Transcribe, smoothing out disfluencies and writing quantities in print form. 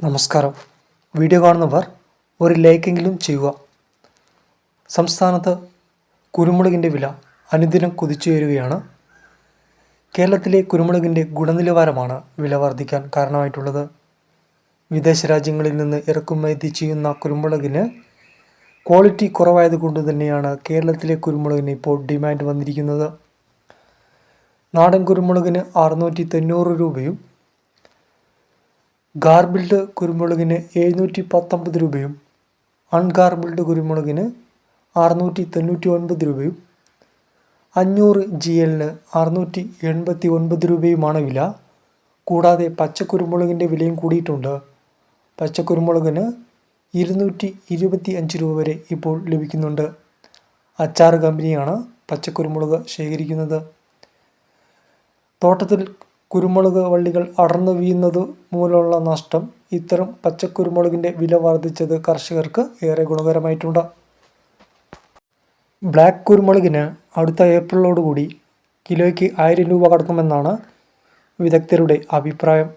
നമസ്കാരം. വീഡിയോ കാണുന്നവർ ഒരു ലൈക്കെങ്കിലും ചെയ്യുക. സംസ്ഥാനത്ത് കുരുമുളകിൻ്റെ വില അനുദിനം കുതിച്ചുയരുകയാണ്. കേരളത്തിലെ കുരുമുളകിൻ്റെ ഗുണനിലവാരമാണ് വില വർദ്ധിക്കാൻ കാരണമായിട്ടുള്ളത്. വിദേശ രാജ്യങ്ങളിൽ നിന്ന് ഇറക്കുമതി ചെയ്യുന്ന കുരുമുളകിന് ക്വാളിറ്റി കുറവായതുകൊണ്ട് തന്നെയാണ് കേരളത്തിലെ കുരുമുളകിന് ഇപ്പോൾ ഡിമാൻഡ് വന്നിരിക്കുന്നത്. നാടൻ കുരുമുളകിന് 690 രൂപയും ഗാർബിൾഡ് കുരുമുളകിന് 719 രൂപയും അൺഗാർബിൾഡ് കുരുമുളകിന് 699 രൂപയും 500 GLന് 689 രൂപയുമാണ് വില. കൂടാതെ പച്ചക്കുരുമുളകിൻ്റെ വിലയും കൂടിയിട്ടുണ്ട്. പച്ചക്കുരുമുളകിന് 225 രൂപ വരെ ഇപ്പോൾ ലഭിക്കുന്നുണ്ട്. അച്ചാർ കമ്പനിയാണ് പച്ചക്കുരുമുളക് ശേഖരിക്കുന്നത്. തോട്ടത്തിൽ കുരുമുളക് വള്ളികൾ അടർന്നു വീഴുന്നത് മൂലമുള്ള നഷ്ടം ഇത്തരം പച്ചക്കുരുമുളകിൻ്റെ വില വർദ്ധിച്ചത് കർഷകർക്ക് ഏറെ ഗുണകരമായിട്ടുണ്ട്. ബ്ലാക്ക് കുരുമുളകിന് അടുത്ത ഏപ്രിലോടുകൂടി കിലോയ്ക്ക് 1000 രൂപ കടക്കുമെന്നാണ് വിദഗ്ധരുടെ അഭിപ്രായം.